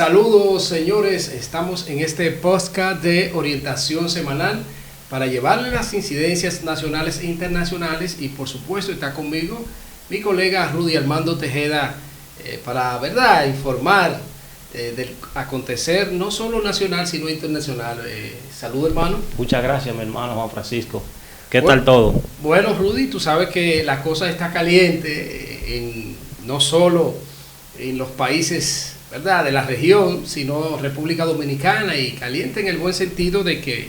Saludos, señores, estamos en este podcast de orientación semanal para llevarles las incidencias nacionales e internacionales, y por supuesto está conmigo mi colega Rudy Armando Tejeda para informar del acontecer no solo nacional sino internacional. Salud, hermano. Muchas gracias, mi hermano Juan Francisco. ¿Qué tal todo? Bueno, Rudy, tú sabes que la cosa está caliente no solo en los países, ¿verdad?, de la región, sino República Dominicana, y caliente en el buen sentido de que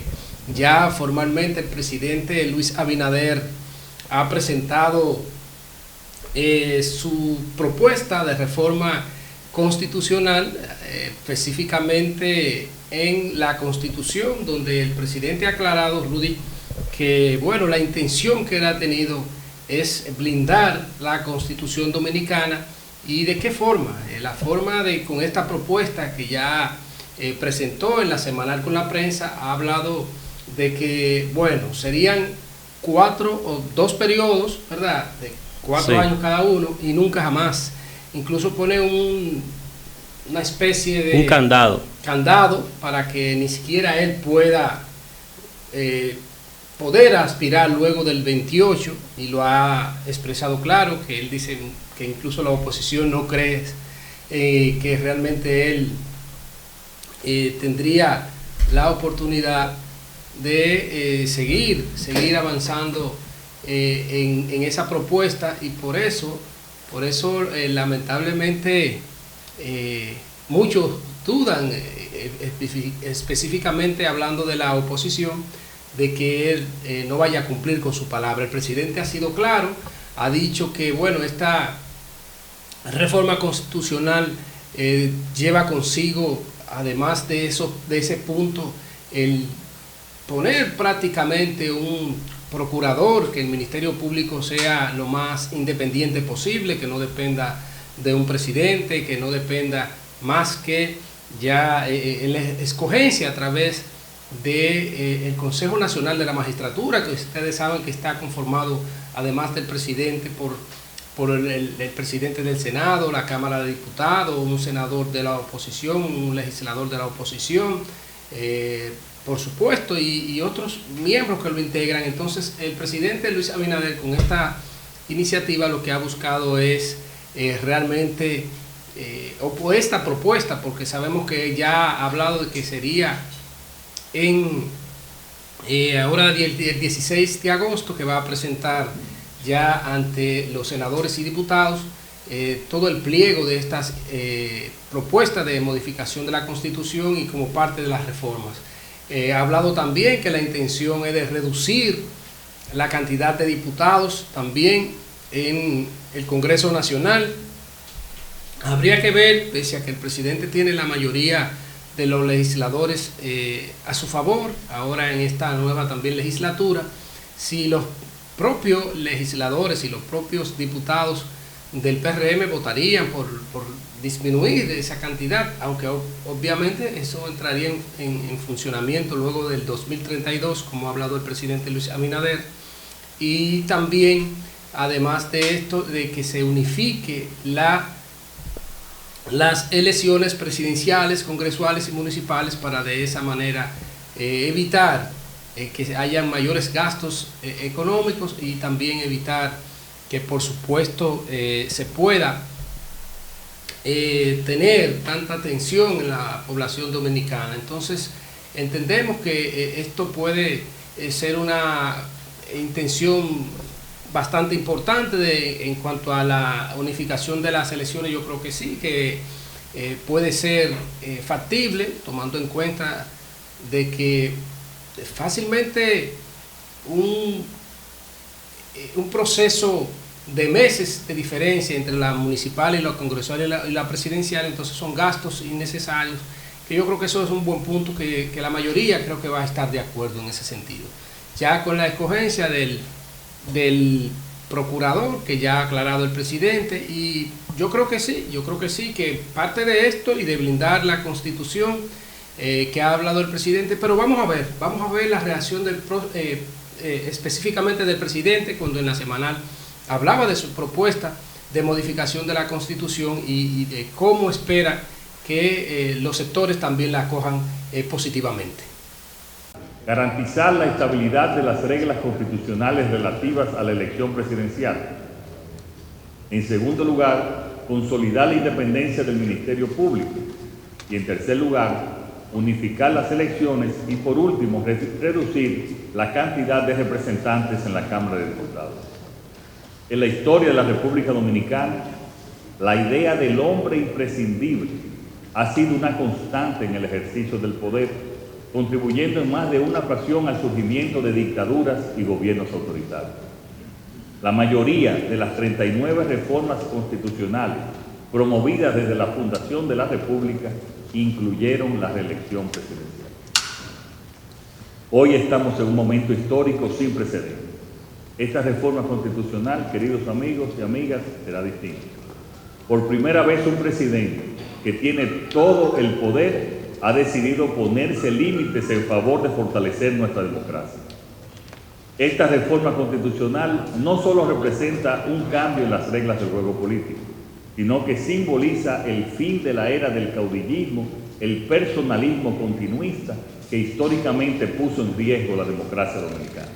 ya formalmente el presidente Luis Abinader ha presentado su propuesta de reforma constitucional, específicamente en la Constitución, donde el presidente ha aclarado, Rudy, que bueno, la intención que él ha tenido es blindar la Constitución dominicana. ¿Y de qué forma? La forma de, con esta propuesta que ya presentó en la semanal con la prensa, ha hablado de que, bueno, serían 2 periodos, ¿verdad?, de 4 años cada uno, y nunca jamás. Incluso pone una especie de... un candado para que ni siquiera él pueda poder aspirar luego del 28, y lo ha expresado claro, que él dice que incluso la oposición no cree que realmente él tendría la oportunidad de seguir avanzando en esa propuesta, y por eso lamentablemente muchos dudan, específicamente hablando de la oposición, de que él no vaya a cumplir con su palabra. El presidente ha sido claro, ha dicho que bueno, esta reforma constitucional lleva consigo, además de ese punto, el poner prácticamente un procurador, que el Ministerio Público sea lo más independiente posible, que no dependa de un presidente, que no dependa más que ya en la escogencia a través del Consejo Nacional de la Magistratura, que ustedes saben que está conformado, además del presidente, por el presidente del Senado, la Cámara de Diputados, un senador de la oposición, un legislador de la oposición, por supuesto, y otros miembros que lo integran. Entonces, el presidente Luis Abinader, con esta iniciativa, lo que ha buscado es realmente esta propuesta, porque sabemos que ya ha hablado de que sería ahora el 16 de agosto, que va a presentar ya ante los senadores y diputados todo el pliego de estas propuestas de modificación de la Constitución, y como parte de las reformas. Ha hablado también que la intención es de reducir la cantidad de diputados también en el Congreso Nacional. Habría que ver, pese a que el presidente tiene la mayoría de los legisladores a su favor, ahora en esta nueva también legislatura, si los propios legisladores y los propios diputados del PRM votarían por disminuir esa cantidad, aunque obviamente eso entraría en funcionamiento luego del 2032, como ha hablado el presidente Luis Abinader. Y también, además de esto, de que se unifique las elecciones presidenciales, congresuales y municipales, para de esa manera evitar que haya mayores gastos económicos, y también evitar que, por supuesto, se pueda tener tanta tensión en la población dominicana. Entonces, entendemos que esto puede ser una intención bastante importante en cuanto a la unificación de las elecciones. Yo creo que sí, que puede ser factible, tomando en cuenta de que fácilmente un proceso de meses de diferencia entre la municipal y la congresual y la presidencial, entonces son gastos innecesarios, que yo creo que eso es un buen punto, que la mayoría creo que va a estar de acuerdo en ese sentido. Ya con la escogencia del procurador, que ya ha aclarado el presidente, y yo creo que sí, que parte de esto y de blindar la Constitución que ha hablado el presidente, pero vamos a ver la reacción específicamente del presidente, cuando en la semanal hablaba de su propuesta de modificación de la Constitución y de cómo espera que los sectores también la acojan positivamente. Garantizar la estabilidad de las reglas constitucionales relativas a la elección presidencial. En segundo lugar, consolidar la independencia del Ministerio Público. Y en tercer lugar, unificar las elecciones y por último, reducir la cantidad de representantes en la Cámara de Diputados. En la historia de la República Dominicana, la idea del hombre imprescindible ha sido una constante en el ejercicio del poder, contribuyendo en más de una ocasión al surgimiento de dictaduras y gobiernos autoritarios. La mayoría de las 39 reformas constitucionales promovidas desde la fundación de la República incluyeron la reelección presidencial. Hoy estamos en un momento histórico sin precedentes. Esta reforma constitucional, queridos amigos y amigas, será distinta. Por primera vez un presidente que tiene todo el poder ha decidido ponerse límites en favor de fortalecer nuestra democracia. Esta reforma constitucional no solo representa un cambio en las reglas del juego político, sino que simboliza el fin de la era del caudillismo, el personalismo continuista que históricamente puso en riesgo la democracia dominicana.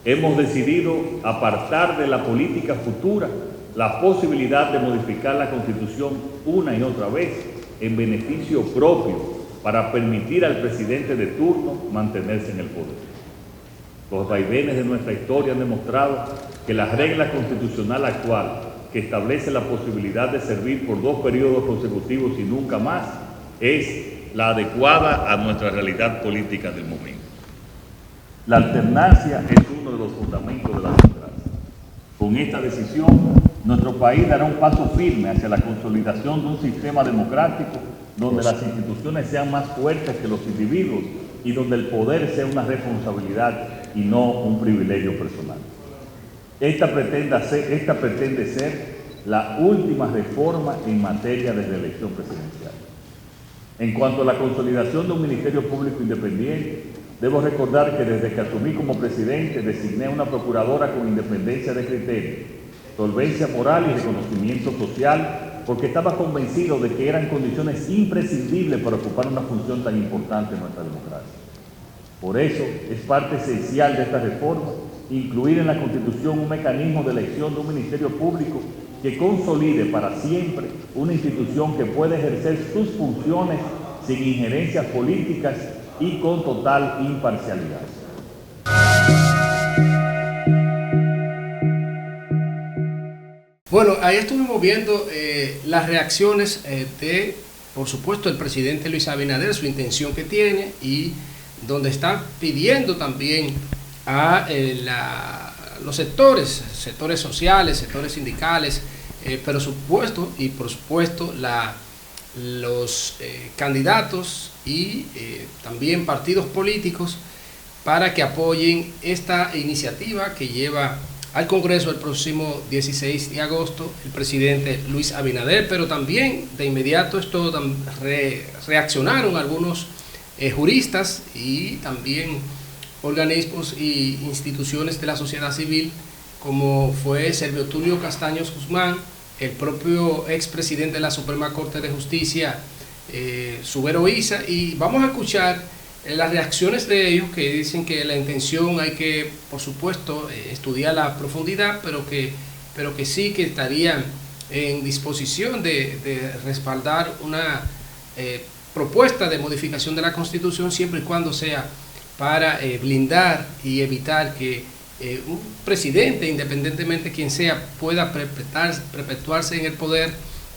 Hemos decidido apartar de la política futura la posibilidad de modificar la Constitución una y otra vez en beneficio propio para permitir al presidente de turno mantenerse en el poder. Los vaivenes de nuestra historia han demostrado que la regla constitucional actual, que establece la posibilidad de servir por 2 periodos consecutivos y nunca más, es la adecuada a nuestra realidad política del momento. La alternancia es uno de los fundamentos de la democracia. Con esta decisión, nuestro país dará un paso firme hacia la consolidación de un sistema democrático donde las instituciones sean más fuertes que los individuos y donde el poder sea una responsabilidad y no un privilegio personal. Esta pretende ser la última reforma en materia de reelección presidencial. En cuanto a la consolidación de un Ministerio Público independiente, debo recordar que desde que asumí como presidente designé una procuradora con independencia de criterio, solvencia moral y reconocimiento social, porque estaba convencido de que eran condiciones imprescindibles para ocupar una función tan importante en nuestra democracia. Por eso, es parte esencial de esta reforma incluir en la Constitución un mecanismo de elección de un Ministerio Público que consolide para siempre una institución que pueda ejercer sus funciones sin injerencias políticas y con total imparcialidad. Bueno, ahí estuvimos viendo las reacciones de, por supuesto, el presidente Luis Abinader, su intención que tiene y donde está pidiendo también a los sectores sociales, sectores sindicales, pero por supuesto los candidatos y también partidos políticos para que apoyen esta iniciativa que lleva al Congreso el próximo 16 de agosto el presidente Luis Abinader, pero también de inmediato reaccionaron algunos juristas y también organismos e instituciones de la sociedad civil, como fue Servio Tulio Castaños Guzmán, el propio expresidente de la Suprema Corte de Justicia, Subero Isa, y vamos a escuchar las reacciones de ellos, que dicen que la intención hay que, por supuesto, estudiar la profundidad, pero que sí que estarían en disposición de respaldar una propuesta de modificación de la Constitución siempre y cuando sea para blindar y evitar que un presidente, independientemente de quien sea, pueda perpetuarse en el poder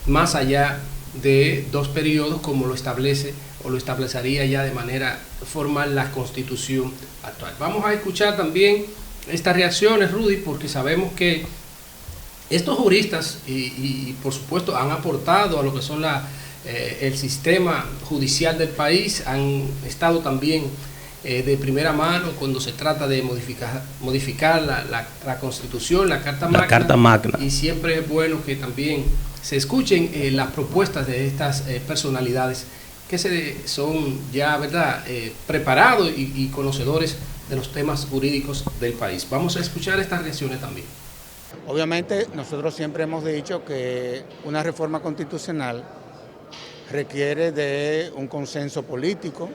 más allá de 2 periodos como lo establece o lo establecería ya de manera formal la Constitución actual. Vamos a escuchar también estas reacciones, Rudy, porque sabemos que estos juristas y por supuesto han aportado a lo que son el sistema judicial del país, han estado también de primera mano cuando se trata de modificar la Constitución, la Carta Magna, y siempre es bueno que también se escuchen las propuestas de estas personalidades que son ya, ¿verdad?, preparados y conocedores de los temas jurídicos del país. Vamos a escuchar estas reacciones también. Obviamente nosotros siempre hemos dicho que una reforma constitucional requiere de un consenso político,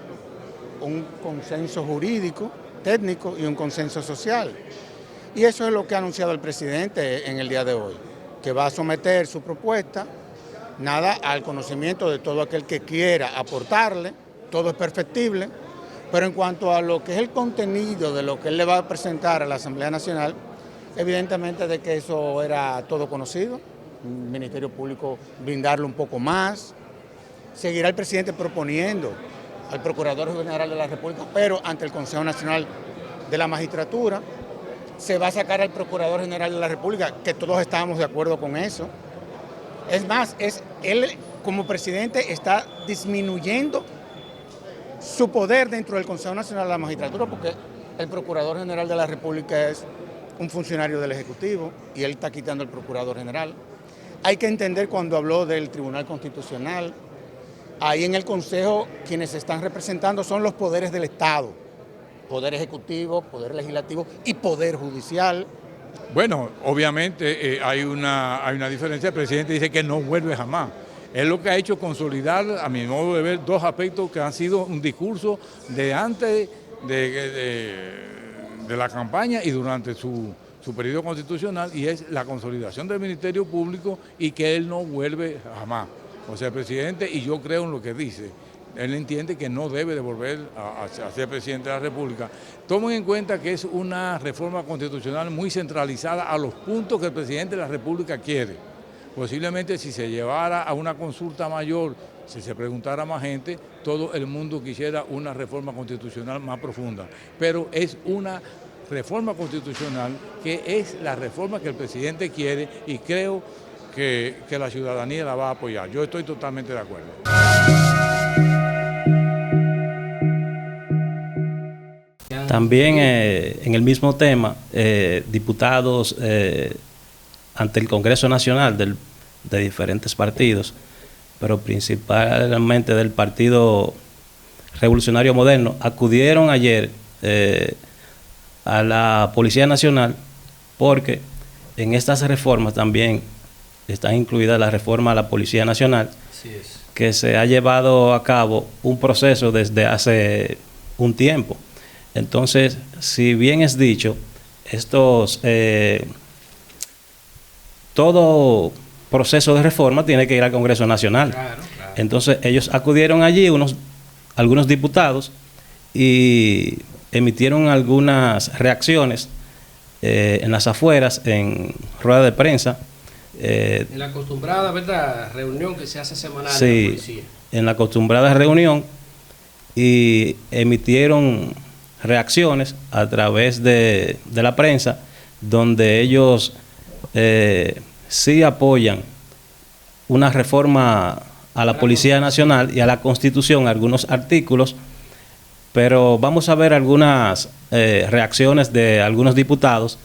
un consenso jurídico, técnico y un consenso social. Y eso es lo que ha anunciado el presidente en el día de hoy, que va a someter su propuesta, nada, al conocimiento de todo aquel que quiera aportarle, todo es perfectible, pero en cuanto a lo que es el contenido de lo que él le va a presentar a la Asamblea Nacional, evidentemente de que eso era todo conocido, el Ministerio Público brindarle un poco más, seguirá el presidente proponiendo al Procurador General de la República, pero ante el Consejo Nacional de la Magistratura, se va a sacar al Procurador General de la República, que todos estábamos de acuerdo con eso. Es más, él como presidente está disminuyendo su poder dentro del Consejo Nacional de la Magistratura, porque el Procurador General de la República es un funcionario del Ejecutivo y él está quitando al Procurador General. Hay que entender cuando habló del Tribunal Constitucional, ahí en el Consejo quienes se están representando son los poderes del Estado, Poder Ejecutivo, Poder Legislativo y Poder Judicial. Bueno, obviamente hay una diferencia. El presidente dice que no vuelve jamás. Él lo que ha hecho es consolidar, a mi modo de ver, dos aspectos que han sido un discurso de antes de la campaña y durante su periodo constitucional, y es la consolidación del Ministerio Público y que él no vuelve jamás. O sea, el presidente, y yo creo en lo que dice, él entiende que no debe de volver a ser presidente de la República. Tomen en cuenta que es una reforma constitucional muy centralizada a los puntos que el presidente de la República quiere. Posiblemente si se llevara a una consulta mayor, si se preguntara a más gente, todo el mundo quisiera una reforma constitucional más profunda. Pero es una reforma constitucional que es la reforma que el presidente quiere y creo que la ciudadanía la va a apoyar. Yo estoy totalmente de acuerdo. También en el mismo tema, diputados ante el Congreso Nacional de diferentes partidos, pero principalmente del Partido Revolucionario Moderno, acudieron ayer a la Policía Nacional porque en estas reformas también está incluida la reforma a la Policía Nacional, que se ha llevado a cabo un proceso desde hace un tiempo. Entonces, si bien es dicho, todo proceso de reforma tiene que ir al Congreso Nacional. Claro. Entonces, ellos acudieron allí, algunos diputados, y emitieron algunas reacciones en las afueras, en rueda de prensa. En la acostumbrada, ¿verdad?, reunión que se hace semanal sí, de la policía. En la acostumbrada reunión, y emitieron reacciones a través de la prensa, donde ellos sí apoyan una reforma a la Policía Nacional y a la Constitución, algunos artículos, pero vamos a ver algunas reacciones de algunos diputados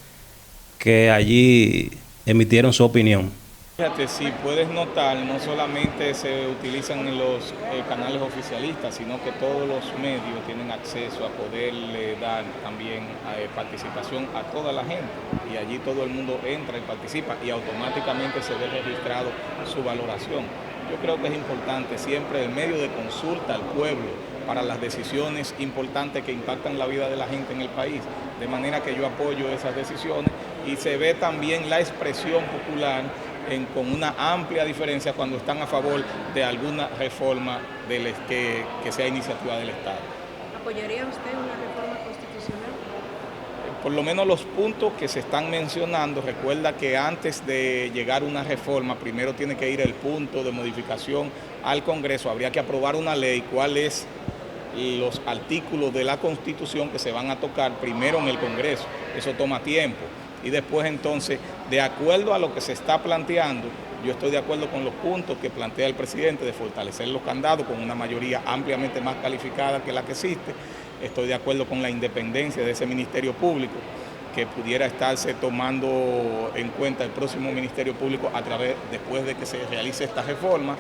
que allí emitieron su opinión. Fíjate, si puedes notar, no solamente se utilizan en los canales oficialistas, sino que todos los medios tienen acceso a poderle dar también participación a toda la gente, y allí todo el mundo entra y participa y automáticamente se ve registrado su valoración. Yo creo que es importante siempre el medio de consulta al pueblo para las decisiones importantes que impactan la vida de la gente en el país, de manera que yo apoyo esas decisiones, y se ve también la expresión popular con una amplia diferencia cuando están a favor de alguna reforma que sea iniciativa del Estado. ¿Apoyaría usted una reforma constitucional? Por lo menos los puntos que se están mencionando, recuerda que antes de llegar a una reforma, primero tiene que ir el punto de modificación al Congreso, habría que aprobar una ley, cuáles los artículos de la Constitución que se van a tocar primero en el Congreso, eso toma tiempo. Y después entonces, de acuerdo a lo que se está planteando, yo estoy de acuerdo con los puntos que plantea el presidente de fortalecer los candados con una mayoría ampliamente más calificada que la que existe. Estoy de acuerdo con la independencia de ese Ministerio Público, que pudiera estarse tomando en cuenta el próximo Ministerio Público después de que se realice esta reforma,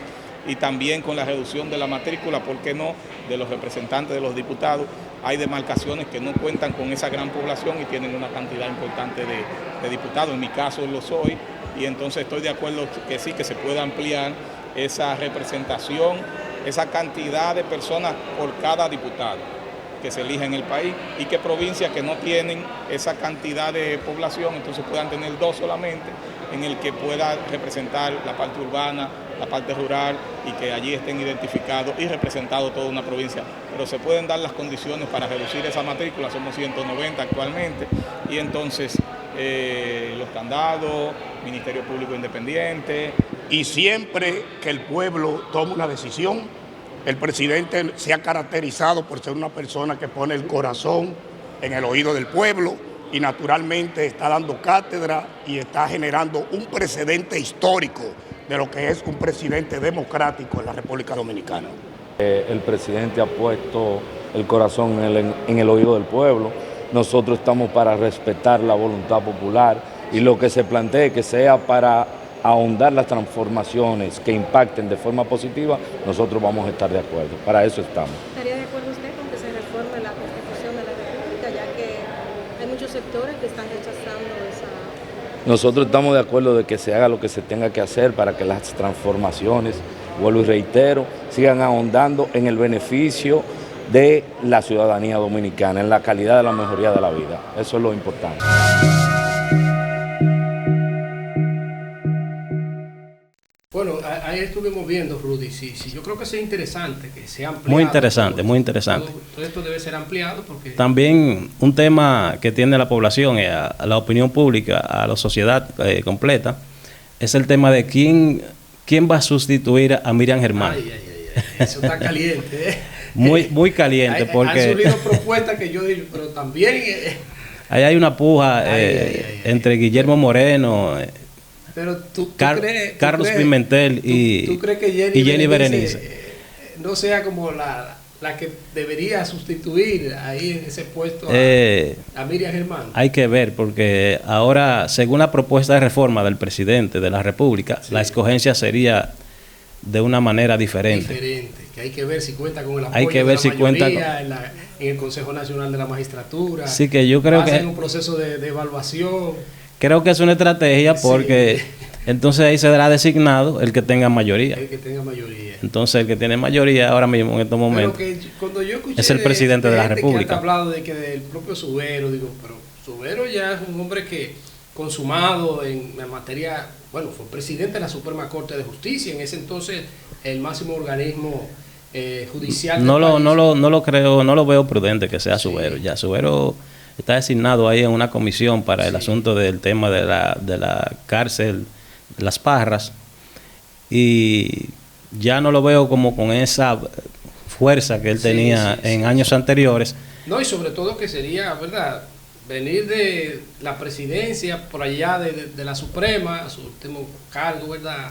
y también con la reducción de la matrícula, ¿por qué no?, de los representantes de los diputados. Hay demarcaciones que no cuentan con esa gran población y tienen una cantidad importante de diputados, en mi caso lo soy, y entonces estoy de acuerdo que sí, que se pueda ampliar esa representación, esa cantidad de personas por cada diputado que se elija en el país, y que provincias que no tienen esa cantidad de población, entonces puedan tener 2 solamente, en el que pueda representar la parte urbana, la parte rural, y que allí estén identificados y representados toda una provincia. Pero se pueden dar las condiciones para reducir esa matrícula, somos 190 actualmente, y entonces los candados, Ministerio Público Independiente. Y siempre que el pueblo toma una decisión, el presidente se ha caracterizado por ser una persona que pone el corazón en el oído del pueblo y naturalmente está dando cátedra y está generando un precedente histórico de lo que es un presidente democrático en la República Dominicana. El presidente ha puesto el corazón en el oído del pueblo. Nosotros estamos para respetar la voluntad popular y lo que se plantee que sea para ahondar las transformaciones que impacten de forma positiva, nosotros vamos a estar de acuerdo. Para eso estamos. ¿Estaría de acuerdo usted con que se reforme la Constitución de la República, ya que hay muchos sectores que están rechazando esa... Nosotros estamos de acuerdo de que se haga lo que se tenga que hacer para que las transformaciones, vuelvo y reitero, sigan ahondando en el beneficio de la ciudadanía dominicana, en la calidad de la mejoría de la vida. Eso es lo importante. Bueno, ahí estuvimos viendo, Rudy, sí, yo creo que es interesante que sea ampliado. Muy interesante, muy interesante. Todo esto debe ser ampliado porque... También un tema que tiene la población, a la opinión pública, a la sociedad completa, es el tema de quién va a sustituir a Miriam Germán. Ay, eso está caliente, ¿eh? Muy caliente, porque... Han surgido propuestas que yo digo, pero también... Ahí hay una puja entre Guillermo Moreno... Pero tú Carlos Pimentel y ¿tú crees que Jenny Berenice no sea como la que debería sustituir ahí en ese puesto a Miriam Germán? Hay que ver, porque ahora, según la propuesta de reforma del presidente de la República, la escogencia sería de una manera diferente. Que hay que ver si cuenta con el apoyo hay que ver de la si cuenta en el Consejo Nacional de la Magistratura. Sí, que yo creo que en un proceso de evaluación. Creo que es una estrategia porque entonces ahí se dará designado el que tenga mayoría. El que tenga mayoría. Entonces el que tiene mayoría ahora mismo en estos momentos cuando yo escuché es el presidente de la República. Que ha hablado de que del propio Subero, digo, pero Subero ya es un hombre que consumado en la materia, bueno, fue presidente de la Suprema Corte de Justicia, en ese entonces el máximo organismo judicial. No lo creo, no lo veo prudente que sea Subero. Ya Subero está designado ahí en una comisión para el asunto del tema de la cárcel, Las Parras, y ya no lo veo como con esa fuerza que él tenía en años anteriores. No, y sobre todo que sería, ¿verdad?, venir de la presidencia por allá de la Suprema, a su último cargo, ¿verdad?,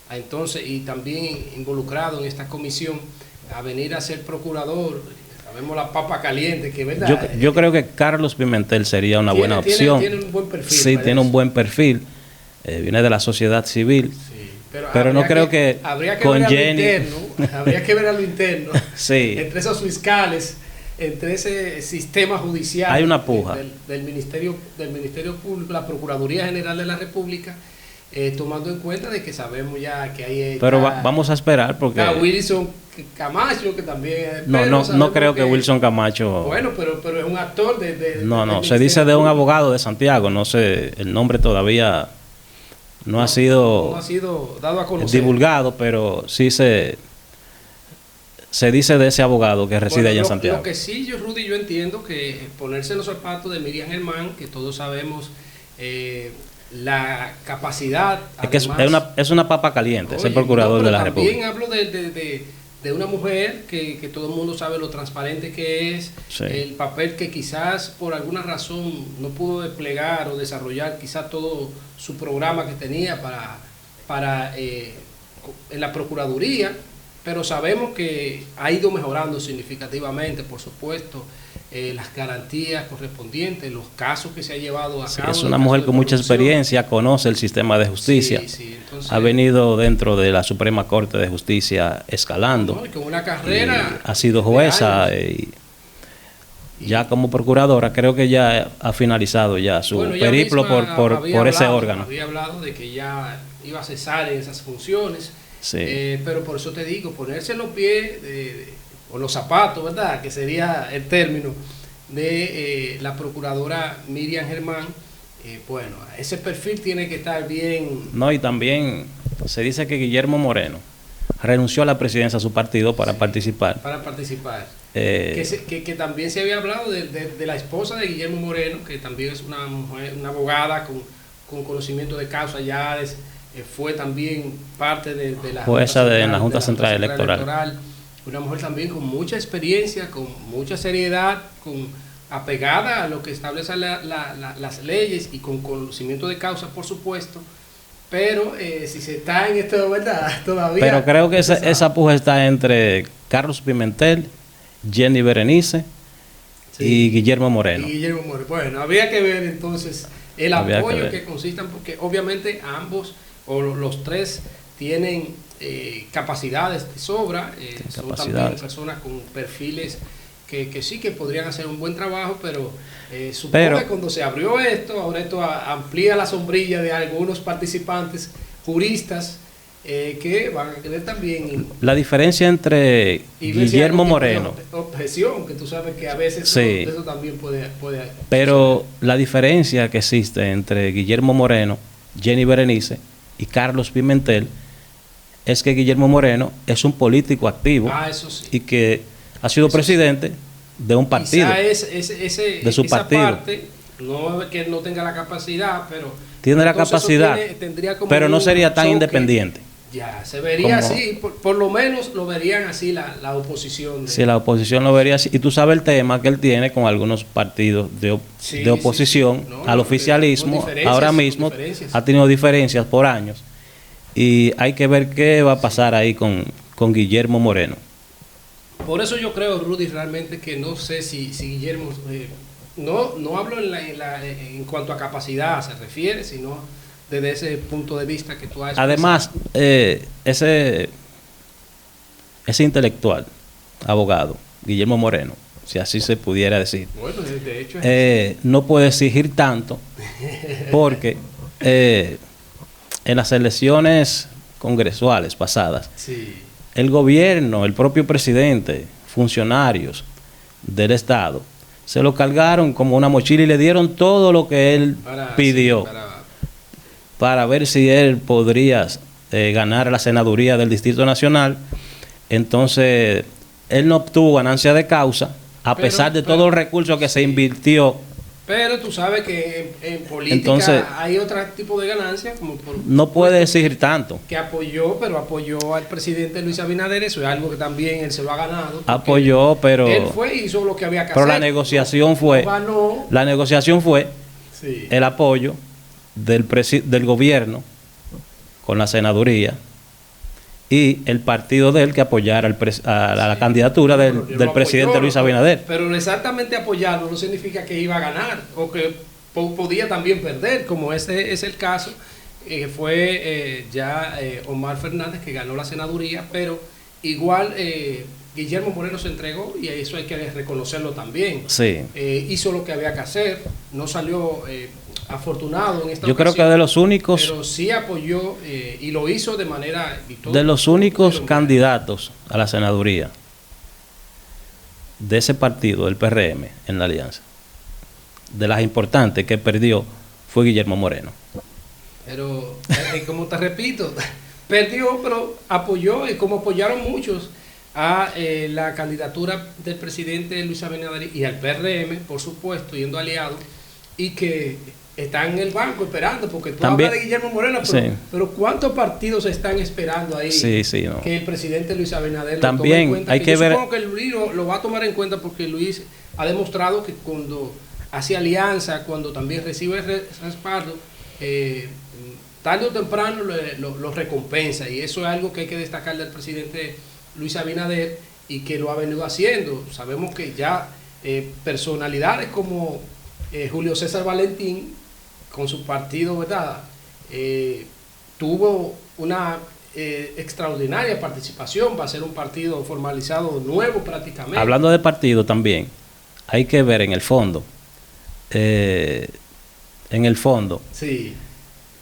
a entonces, y también involucrado en esta comisión, a venir a ser procurador. Vemos la papa caliente, que verdad. Yo creo que Carlos Pimentel sería una buena opción. Tiene un buen perfil. Sí, tiene un buen perfil. Viene de la sociedad civil. Sí, pero no creo que con Jenny... habría que ver a lo interno. Sí. Entre esos fiscales, entre ese sistema judicial. Hay una puja. Del Ministerio Público, la Procuraduría General de la República, tomando en cuenta de que sabemos ya que hay... Pero vamos a esperar porque... Wilson Camacho, que también... No creo que Wilson Camacho... Bueno, pero es un actor No, se dice de un abogado de Santiago, no sé, el nombre todavía no ha sido dado a conocer, divulgado, pero sí se dice de ese abogado que reside allá en Santiago. Lo que sí, Rudy, yo entiendo que ponerse en los zapatos de Miriam Germán, que todos sabemos... la capacidad... Es que es una papa caliente, es el procurador de la República. También hablo de una mujer que todo el mundo sabe lo transparente que es, el papel que quizás por alguna razón no pudo desplegar o desarrollar quizás todo su programa que tenía para en la Procuraduría, pero sabemos que ha ido mejorando significativamente, por supuesto, las garantías correspondientes, los casos que se ha llevado a cabo. Es una mujer con mucha experiencia, conoce el sistema de justicia, entonces, ha venido dentro de la Suprema Corte de Justicia escalando. Con una carrera. Ha sido jueza ya como procuradora, creo que ya ha finalizado ya su periplo por ese órgano. Había hablado de que ya iba a cesar en esas funciones, sí. Pero por eso te digo, ponerse en los pies o los zapatos, ¿verdad? Que sería el término de la procuradora Miriam Germán. Bueno, ese perfil tiene que estar bien. No, y también se dice que Guillermo Moreno renunció a la presidencia de su partido para participar. Para participar. Que también se había hablado de la esposa de Guillermo Moreno, que también es una mujer, una abogada con conocimiento de causa, ya fue también parte de la jueza de la Junta Central Electoral. Una mujer también con mucha experiencia, con mucha seriedad, apegada a lo que establecen las leyes y con conocimiento de causa, por supuesto. Pero si se está en esto, ¿verdad? Todavía. Pero creo que esa puja está entre Carlos Pimentel, Jenny Berenice, sí, y Guillermo Moreno. Bueno, habría que ver entonces el apoyo que consistan, porque obviamente ambos o los tres tienen capacidades de sobra, son también personas con perfiles que sí que podrían hacer un buen trabajo, pero supongo que cuando se abrió ahora esto amplía la sombrilla de algunos participantes juristas que van a querer también. La diferencia entre Guillermo Moreno. Objeción, que tú sabes que a veces sí, eso también puede. Pero la diferencia que existe entre Guillermo Moreno, Jenny Berenice y Carlos Pimentel es que Guillermo Moreno es un político activo, eso sí, y que ha sido presidente de un partido, de su partido. Parte, no es que él no tenga la capacidad, pero tiene la capacidad, pero no sería tan independiente. Ya, se vería así, por lo menos lo verían así la oposición. Sí, la oposición lo vería así. Y tú sabes el tema que él tiene con algunos partidos de oposición al oficialismo. Ahora mismo ha tenido diferencias por años. Y hay que ver qué va a pasar ahí con Guillermo Moreno. Por eso yo creo, Rudy, realmente que no sé si Guillermo... no hablo en cuanto a capacidad se refiere, sino desde ese punto de vista que tú has expresado. Además, ese intelectual, abogado, Guillermo Moreno, si así se pudiera decir, bueno, de hecho no puede exigir tanto, porque en las elecciones congresuales pasadas, sí, el gobierno, el propio presidente, funcionarios del Estado, se lo cargaron como una mochila y le dieron todo lo que él pidió para ver si él podría ganar la senaduría del Distrito Nacional. Entonces, él no obtuvo ganancia de causa, pesar de todos los recursos que se invirtió. Pero tú sabes que en política entonces, hay otro tipo de ganancias, como no puede exigir tanto. Que apoyó al presidente Luis Abinader, eso es algo que también él se lo ha ganado. Apoyó, pero él fue y hizo lo que había que hacer. Pero la negociación fue sí, el apoyo del gobierno con la senaduría y el partido de él que apoyara a la candidatura del presidente Luis Abinader. Pero exactamente apoyarlo no significa que iba a ganar o que podía también perder, como ese es el caso. Fue Omar Fernández que ganó la senaduría, pero igual Guillermo Moreno se entregó y eso hay que reconocerlo también. Sí. Hizo lo que había que hacer, no salió afortunado en esta ocasión. Yo creo que de los únicos, pero sí apoyó y lo hizo de manera... de los únicos candidatos a la senaduría de ese partido, el PRM, en la alianza, de las importantes que perdió, fue Guillermo Moreno. Pero, como te repito, perdió, pero apoyó, y como apoyaron muchos a la candidatura del presidente Luis Abinader y al PRM, por supuesto, yendo aliado, y que están en el banco esperando, porque tú hablas de Guillermo Moreno, pero ¿cuántos partidos están esperando ahí que el presidente Luis Abinader también lo tome en cuenta? Hay que ver... Supongo que Luis lo va a tomar en cuenta, porque Luis ha demostrado que cuando hace alianza, cuando también recibe respaldo, tarde o temprano lo recompensa, y eso es algo que hay que destacar del presidente Luis Abinader y que lo ha venido haciendo. Sabemos que ya personalidades como Julio César Valentín, con su partido, ¿verdad? Tuvo una extraordinaria participación, va a ser un partido formalizado nuevo prácticamente. Hablando de partido también, hay que ver en el fondo, Sí.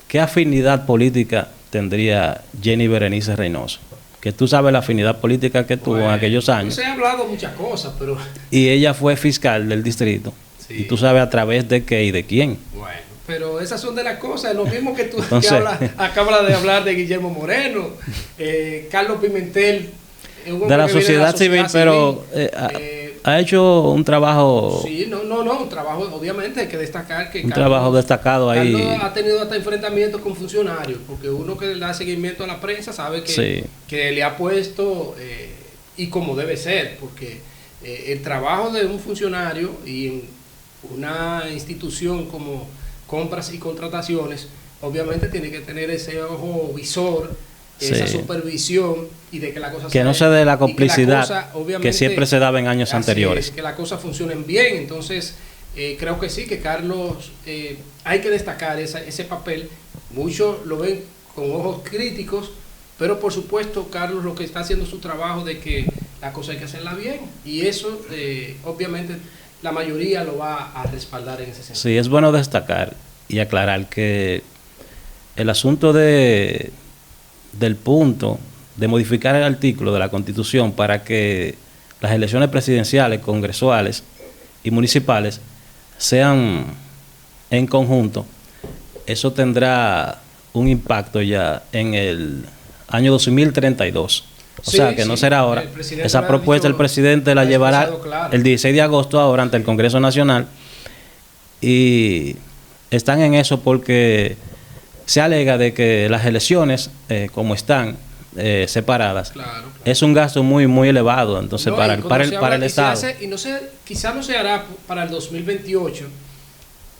¿qué afinidad política tendría Jenny Berenice Reynoso? Que tú sabes la afinidad política que tuvo en aquellos años. No se ha hablado muchas cosas, pero... Y ella fue fiscal del distrito. Sí. Y tú sabes a través de qué y de quién. Bueno, pero esas son de las cosas, lo mismo que tú Entonces, acabas de hablar de Guillermo Moreno, Carlos Pimentel, de la sociedad civil, pero ha hecho un trabajo. Sí, no, un trabajo, obviamente hay que destacar que Trabajo destacado ahí. Carlos ha tenido hasta enfrentamientos con funcionarios, porque uno que le da seguimiento a la prensa sabe que le ha puesto, y como debe ser, porque el trabajo de un funcionario y en una institución como compras y contrataciones, obviamente tiene que tener ese ojo visor, esa supervisión, y de que la cosa que no se dé la complicidad que siempre se daba en años anteriores. Que las cosas funcionen bien. Entonces, creo que sí, que Carlos, hay que destacar ese papel. Muchos lo ven con ojos críticos, pero por supuesto Carlos lo que está haciendo es su trabajo de que la cosa hay que hacerla bien, y eso obviamente la mayoría lo va a respaldar en ese sentido. Sí, es bueno destacar y aclarar que el asunto del punto de modificar el artículo de la Constitución para que las elecciones presidenciales, congresuales y municipales sean en conjunto, eso tendrá un impacto ya en el año 2032. O sea, que no será ahora. Esa propuesta el presidente la llevará el 16 de agosto ahora ante el Congreso Nacional, y están en eso porque se alega de que las elecciones, como están separadas, es un gasto muy muy elevado, entonces para el Estado. Quizá no se hará para el 2028,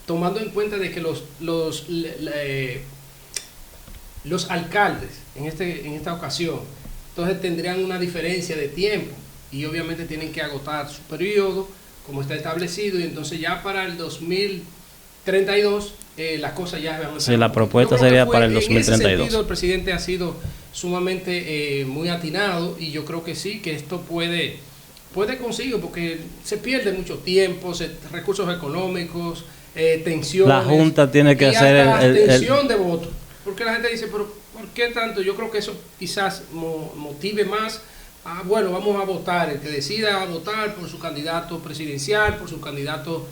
tomando en cuenta de que los alcaldes en esta ocasión, entonces tendrían una diferencia de tiempo y obviamente tienen que agotar su periodo como está establecido, y entonces ya para el 2032 las cosas ya van a ser. Sí, la propuesta sería para el 2032. En ese sentido, el presidente ha sido sumamente muy atinado, y yo creo que sí, que esto puede conseguir, porque se pierde mucho tiempo, recursos económicos, tensiones. La Junta tiene que hacer tensión de voto, porque la gente dice, pero ¿por qué tanto? Yo creo que eso quizás motive más. Bueno, vamos a votar, el que decida votar por su candidato presidencial, por su candidato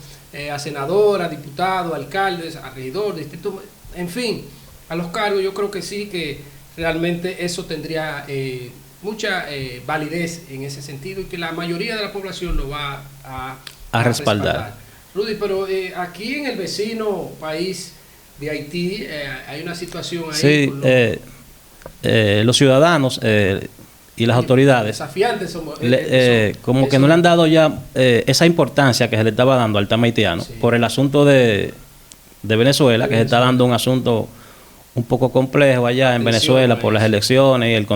a senador, a diputado, a alcaldes, a regidor, distrito, en fin, a los cargos. Yo creo que sí, que realmente eso tendría mucha validez en ese sentido, y que la mayoría de la población lo va a respaldar. Rudy, pero aquí en el vecino país de Haití hay una situación ahí. Sí, los ciudadanos y las autoridades desafiantes como que no le han dado ya esa importancia que se le estaba dando al tema haitiano, por el asunto de Venezuela, que se está dando un asunto un poco complejo allá en Venezuela por las elecciones y el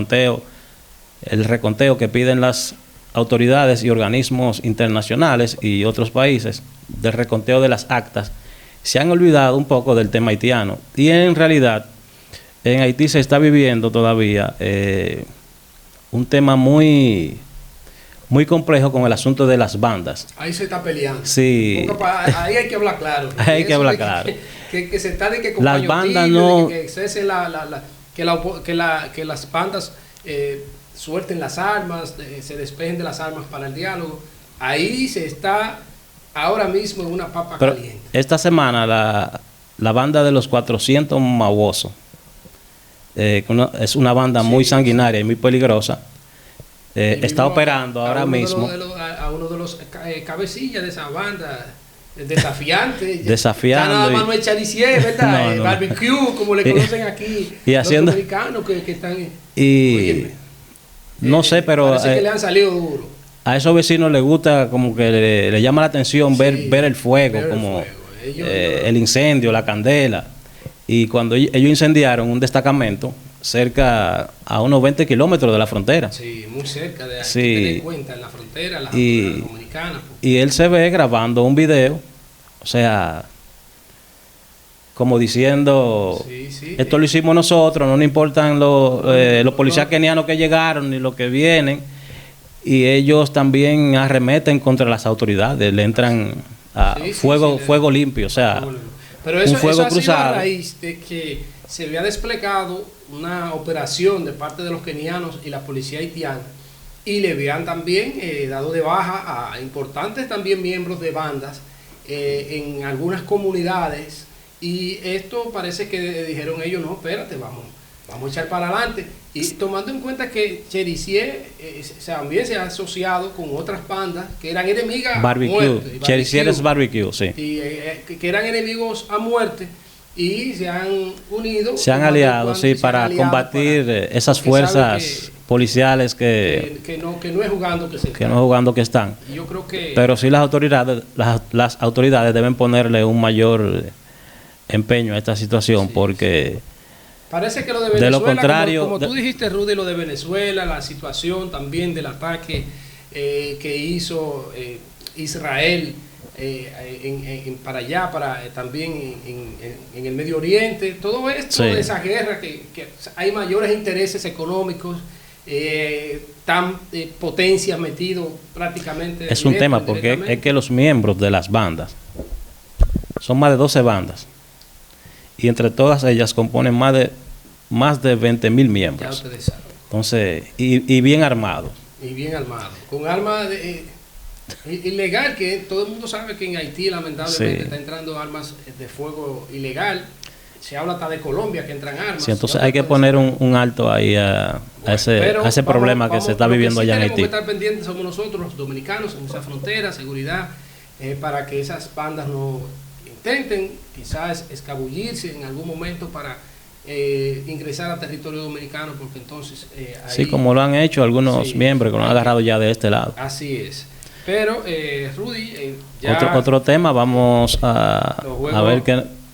reconteo que piden las autoridades y organismos internacionales y otros países del reconteo de las actas. Se han olvidado un poco del tema haitiano, y en realidad en Haití se está viviendo todavía un tema muy muy complejo con el asunto de las bandas. Ahí se está peleando. Sí. Ahí hay que hablar claro. Ahí hay que hablar claro. Que se está de que las bandas no, que cese que las bandas suelten las armas, se despejen de las armas para el diálogo. Ahí se está ahora mismo en una papa caliente. Esta semana la banda de los 400 Mawoso, es una banda muy sanguinaria y muy peligrosa, está operando ahora mismo a uno de los cabecillas de esa banda, desafiante. Desafiando. Nada más no es Charicier, ¿verdad? No. Barbecue, como le conocen aquí y los haciendo, dominicanos que están. Y no sé, pero parece que le han salido duro. A esos vecinos les gusta, como que le llama la atención ver el fuego, el incendio, la candela. Y cuando ellos incendiaron un destacamento cerca a unos 20 kilómetros de la frontera. Sí, muy cerca de ahí. Sí. Hay que tener en cuenta, en la frontera, la dominicana. Y él se ve grabando un video, o sea, como diciendo, esto lo hicimos nosotros, no nos importan los policías kenianos que llegaron ni los que vienen. y ellos también arremeten contra las autoridades, le entran a fuego limpio, o sea, pero eso, un fuego eso ha sido cruzado. a raíz de que se había desplegado una operación de parte de los kenianos y la policía haitiana, y le habían también dado de baja a importantes también miembros de bandas en algunas comunidades, y esto parece que dijeron ellos, no, espérate, vamos a echar para adelante. Y tomando en cuenta que Cherisier también se ha asociado con otras bandas que eran enemigas a muerte. Cherisier es barbecue, sí. Y, que eran enemigos a muerte y se han unido. Se han aliado, sí, para combatir esas fuerzas policiales que no es jugando que se que no es jugando que están. Y yo creo que, pero sí las autoridades deben ponerle un mayor empeño a esta situación, porque parece que lo de Venezuela, de lo contrario, como tú dijiste, Rudy, lo de Venezuela, la situación también del ataque que hizo Israel para allá, también en el Medio Oriente, todo esto, de esa guerra, que hay mayores intereses económicos, potencias metidos prácticamente. Es un tema, porque es que los miembros de las bandas son más de 12 bandas, y entre todas ellas componen más de 20,000 miembros. Ya ustedes saben. Entonces, y bien armados. Y bien armados. Con armas ilegal, que todo el mundo sabe que en Haití lamentablemente está entrando armas de fuego ilegal. Se habla hasta de Colombia que entran armas. Sí, entonces hay que poner un alto ahí a ese problema que se está viviendo allá en Haití. Tenemos que estar pendientes, somos nosotros los dominicanos, en esa frontera, seguridad, para que esas bandas no intenten quizás escabullirse en algún momento para ingresar a territorio dominicano, porque entonces ahí, sí, como lo han hecho algunos miembros que lo han agarrado ya de este lado. Así es. Pero Rudy, ya otro tema, vamos a ver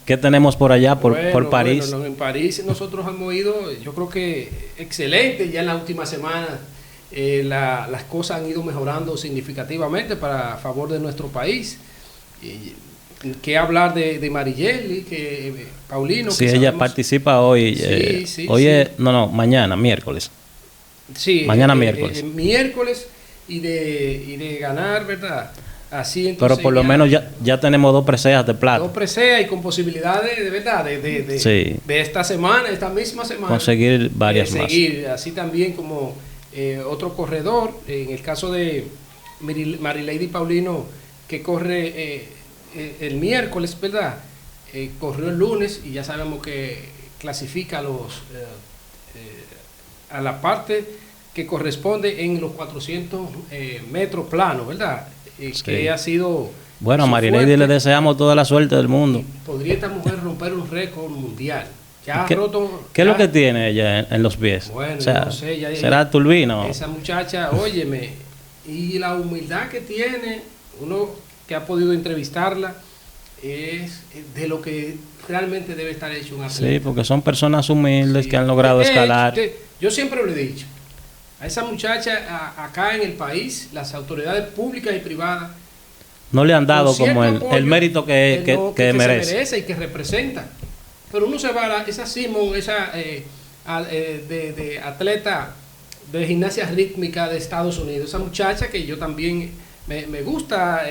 qué tenemos por allá, por París. Bueno, en París nosotros hemos ido, yo creo que excelente, ya en la última semana las cosas han ido mejorando significativamente para favor de nuestro país. Que hablar de Marigeli, que Paulino. Sí, ella participa hoy. Mañana, miércoles. Sí, mañana miércoles. Miércoles y de ganar, ¿verdad? Así entonces. Pero por lo menos ya tenemos 2 preseas de plata. 2 preseas y con posibilidades de verdad de esta semana, esta misma semana. Conseguir varias más. Así también como otro corredor, en el caso de Marilady Paulino, que corre el miércoles, ¿verdad? Corrió el lunes y ya sabemos que clasifica a la parte que corresponde en los 400 metros planos, ¿verdad? Que ha sido... Bueno, a Marilady le deseamos toda la suerte del mundo. Podría esta mujer romper un récord mundial. ¿Qué es lo que tiene ella en los pies? Bueno, o sea, no sé, ¿será turbino? Esa muchacha, óyeme, y la humildad que tiene, uno que ha podido entrevistarla, es de lo que realmente debe estar hecho un atleta. Sí, porque son personas humildes que han logrado escalar. Yo siempre lo he dicho, a esa muchacha acá en el país, las autoridades públicas y privadas no le han dado como el mérito que merece. Se merece y que representa. Pero uno se va a esa Simon, esa de atleta de gimnasia rítmica de Estados Unidos, esa muchacha que yo también me gusta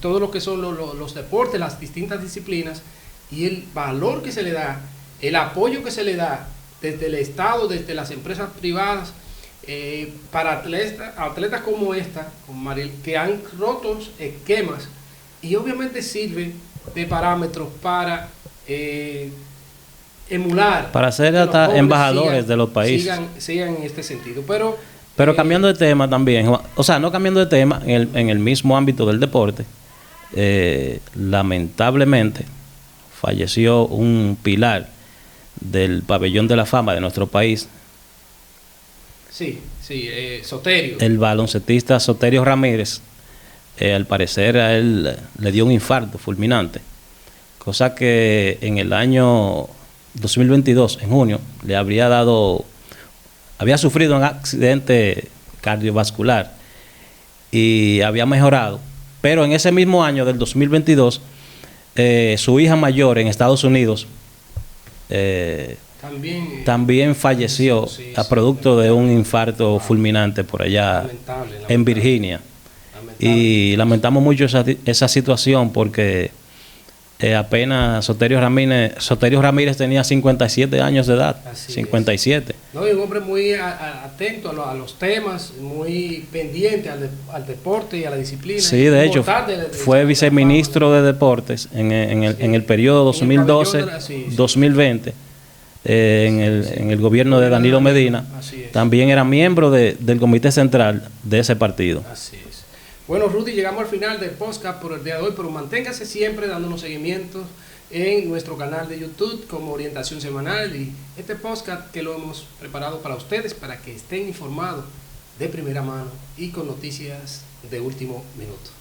todo lo que son los deportes, las distintas disciplinas, y el valor que se le da, el apoyo que se le da desde el Estado, desde las empresas privadas, para atletas como esta, como Mariel, que han roto esquemas, y obviamente sirve de parámetros para emular, para ser hasta embajadores de los países, sigan en este sentido. Pero cambiando de tema también, o sea, no cambiando de tema, en el mismo ámbito del deporte, lamentablemente falleció un pilar del pabellón de la fama de nuestro país. Sí, Soterio. El baloncetista Soterio Ramírez, al parecer a él le dio un infarto fulminante, cosa que en el año 2022, en junio, había sufrido un accidente cardiovascular y había mejorado, pero en ese mismo año del 2022, su hija mayor en Estados Unidos también falleció a producto de un infarto fulminante por allá en Virginia. Y lamentamos mucho esa situación porque apenas Soterio Ramírez tenía 57 años de edad. 57. No, y un hombre muy atento a los temas, muy pendiente al deporte y a la disciplina. Sí, de hecho, fue viceministro de Deportes en el periodo 2012-2020 en el gobierno de Danilo Medina. También era miembro del comité central de ese partido. Así es. Bueno, Rudy, llegamos al final del podcast por el día de hoy, pero manténgase siempre dándonos seguimientos en nuestro canal de YouTube como Orientación Semanal y este podcast que lo hemos preparado para ustedes para que estén informados de primera mano y con noticias de último minuto.